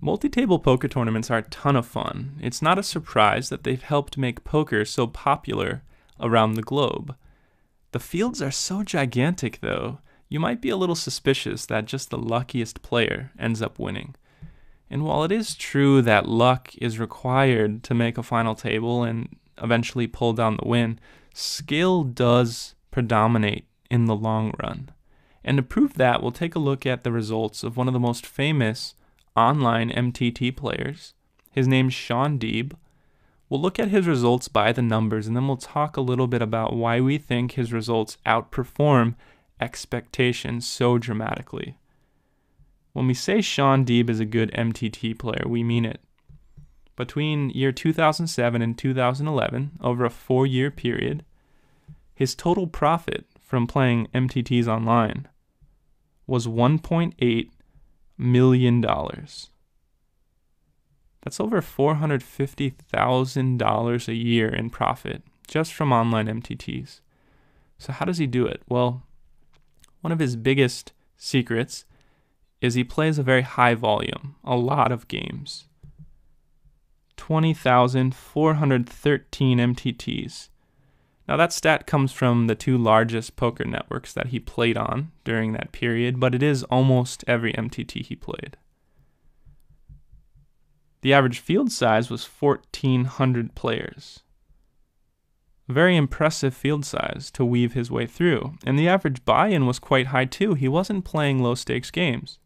Multi-table poker tournaments are a ton of fun. It's not a surprise that they've helped make poker so popular around the globe. The fields are so gigantic, though, you might be a little suspicious that just the luckiest player ends up winning. And while it is true that luck is required to make a final table and eventually pull down the win, skill does predominate in the long run. And to prove that, we'll take a look at the results of one of the most famous online MTT players. His name's Shaun Deeb. We'll look at his results by the numbers, and then we'll talk a little bit about why we think his results outperform expectations so dramatically. When we say Shaun Deeb is a good MTT player, we mean it. Between year 2007 and 2011, over a 4-year period, his total profit from playing MTTs online was $1.8 million. That's over $450,000 a year in profit just from online MTTs. So how does he do it? Well, one of his biggest secrets is he plays a very high volume, a lot of games. 20,413 MTTs. Now that stat comes from the 2 largest poker networks that he played on during that period, but it is almost every MTT he played. The average field size was 1,400 players. A very impressive field size to weave his way through, and the average buy-in was quite high too. He wasn't playing low-stakes games.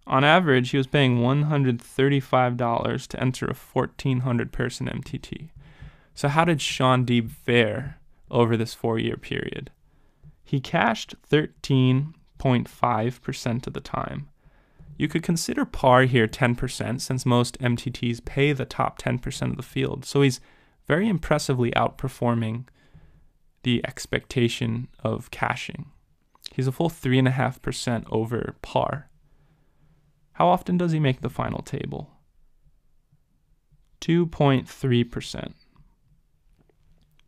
On average, he was paying $135 to enter a 1,400-person MTT. So how did Shaun Deeb fare over this 4-year period? He cashed 13.5% of the time. You could consider par here 10% since most MTTs pay the top 10% of the field. So he's very impressively outperforming the expectation of cashing. He's a full 3.5% over par. How often does he make the final table? 2.3%.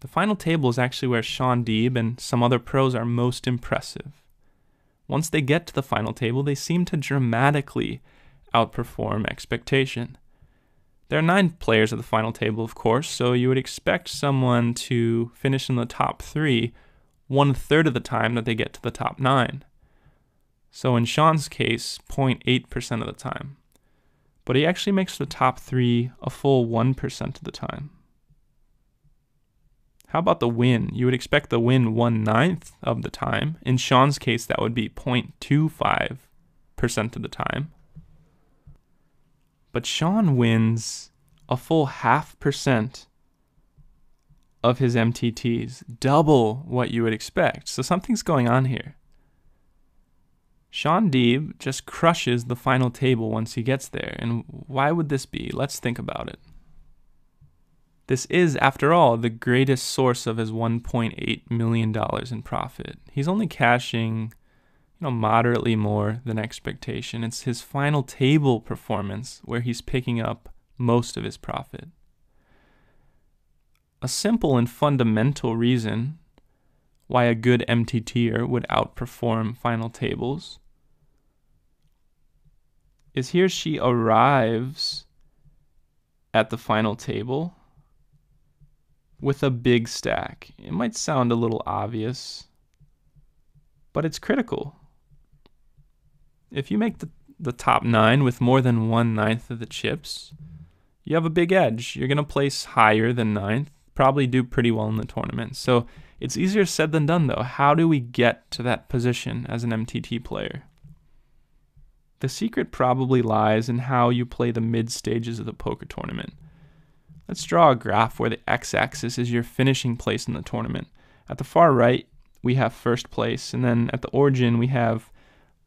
The final table is actually where Shaun Deeb and some other pros are most impressive. Once they get to the final table, they seem to dramatically outperform expectation. There are 9 players at the final table, of course, so you would expect someone to finish in the top 3 1/3 of the time that they get to the top 9. So in Shaun's case, 0.8% of the time. But he actually makes the top 3 a full 1% of the time. How about the win? You would expect the win 1/9 of the time. In Shaun's case, that would be 0.25% of the time. But Shaun wins a full 0.5% of his MTTs, double what you would expect. So something's going on here. Shaun Deeb just crushes the final table once he gets there. And why would this be? Let's think about it. This is, after all, the greatest source of his $1.8 million in profit. He's only cashing, moderately more than expectation. It's his final table performance where he's picking up most of his profit. A simple and fundamental reason why a good MTTer would outperform final tables is he or she arrives at the final table with a big stack. It might sound a little obvious, but it's critical. If you make the top 9 with more than 1/9 of the chips, you have a big edge. You're going to place higher than 9th, probably do pretty well in the tournament. So it's easier said than done, though. How do we get to that position as an MTT player? The secret probably lies in how you play the mid stages of the poker tournament. Let's draw a graph where the x-axis is your finishing place in the tournament. At the far right, we have first place, and then at the origin, we have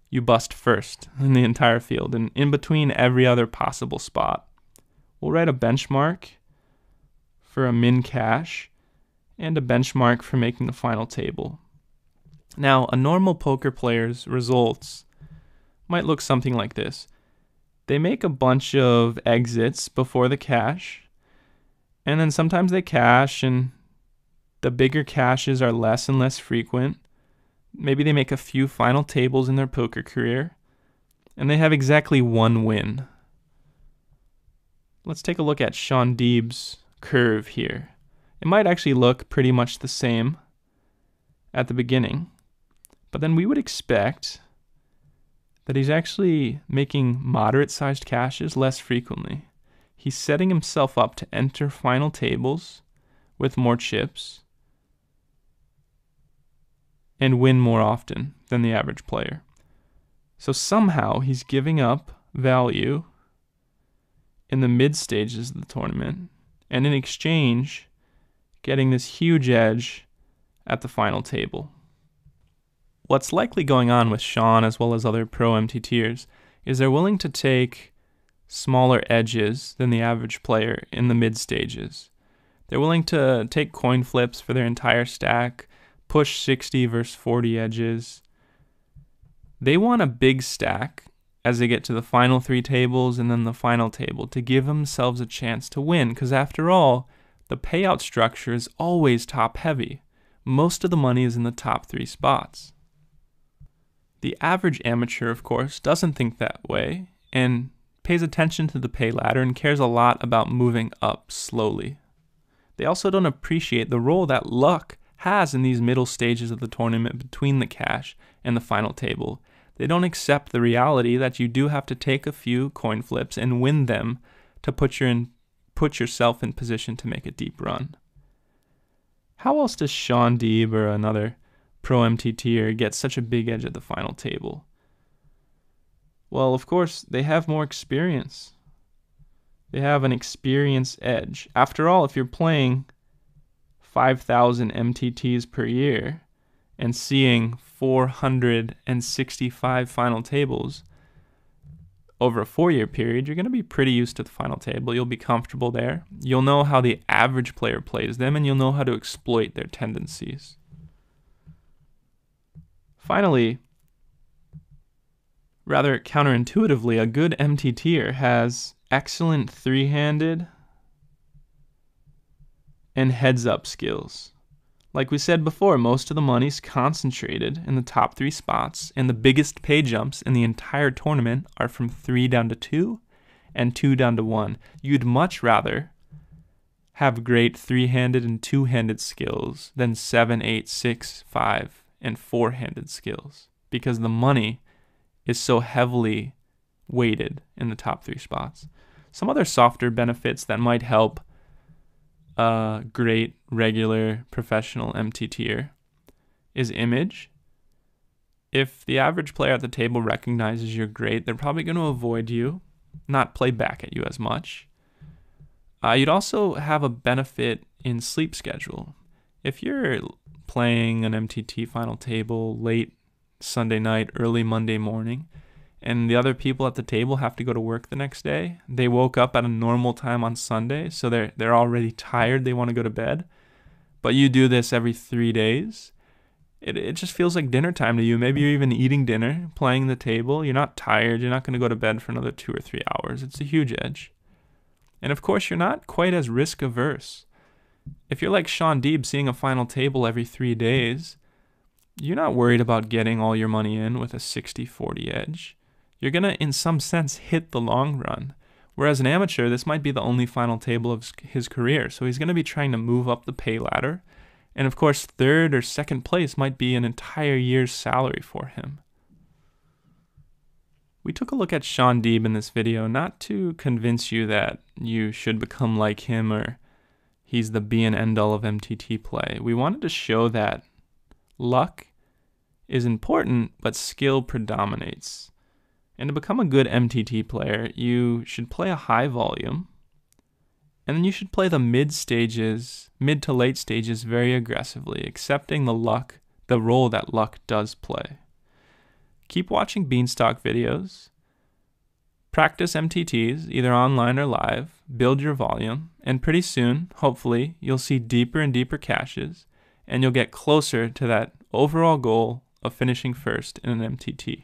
you bust first in the entire field, and in between every other possible spot. We'll write a benchmark for a min cash and a benchmark for making the final table. Now, a normal poker player's results might look something like this. They make a bunch of exits before the cash, and then sometimes they cash, and the bigger cashes are less and less frequent. Maybe they make a few final tables in their poker career, and they have exactly 1 win. Let's take a look at Shaun Deeb's curve here. It might actually look pretty much the same at the beginning, but then we would expect that he's actually making moderate-sized cashes less frequently. He's setting himself up to enter final tables with more chips and win more often than the average player. So somehow he's giving up value in the mid stages of the tournament, and in exchange getting this huge edge at the final table. What's likely going on with Shaun as well as other pro MTTers is they're willing to take smaller edges than the average player in the mid stages. They're willing to take coin flips for their entire stack, push 60 versus 40 edges. They want a big stack as they get to the final 3 tables and then the final table to give themselves a chance to win, because after all, the payout structure is always top heavy. Most of the money is in the top 3 spots. The average amateur, of course, doesn't think that way and pays attention to the pay ladder and cares a lot about moving up slowly. They also don't appreciate the role that luck has in these middle stages of the tournament between the cash and the final table. They don't accept the reality that you do have to take a few coin flips and win them to put yourself in position to make a deep run. How else does Shaun Deeb or another pro MTTer get such a big edge at the final table? Well, of course, they have more experience. They have an experience edge. After all, if you're playing 5,000 MTTs per year and seeing 465 final tables over a 4-year period, you're going to be pretty used to the final table. You'll be comfortable there. You'll know how the average player plays them, and you'll know how to exploit their tendencies. Finally, rather counterintuitively, a good MTTer has excellent 3-handed and heads-up skills. Like we said before, most of the money's concentrated in the top 3 spots, and the biggest pay jumps in the entire tournament are from 3 down to 2 and 2 down to 1. You'd much rather have great 3-handed and 2-handed skills than 7, 8, 6, 5, and 4-handed skills, because the money is so heavily weighted in the top 3 spots. Some other softer benefits that might help a great regular professional MTTer is image. If the average player at the table recognizes you're great, they're probably going to avoid you, not play back at you as much. You'd also have a benefit in sleep schedule. If you're playing an MTT final table late Sunday night, early Monday morning, and the other people at the table have to go to work the next day, they woke up at a normal time on Sunday, so they're already tired, they want to go to bed, but you do this every 3 days, it just feels like dinner time to you. Maybe you're even eating dinner, playing the table, you're not tired, you're not going to go to bed for another 2 or 3 hours. It's a huge edge. And of course, you're not quite as risk averse. If you're like Shaun Deeb, seeing a final table every 3 days, you're not worried about getting all your money in with a 60-40 edge. You're going to, in some sense, hit the long run. Whereas an amateur, this might be the only final table of his career, so he's going to be trying to move up the pay ladder. And of course, 3rd or 2nd place might be an entire year's salary for him. We took a look at Shaun Deeb in this video not to convince you that you should become like him or he's the be and end all of MTT play. We wanted to show that luck is important, but skill predominates. And to become a good MTT player, you should play a high volume, and then you should play the mid to late stages very aggressively, accepting the role that luck does play. Keep watching Beanstalk videos, practice MTTs, either online or live, build your volume, and pretty soon, hopefully, you'll see deeper and deeper cashes, and you'll get closer to that overall goal of finishing first in an MTT.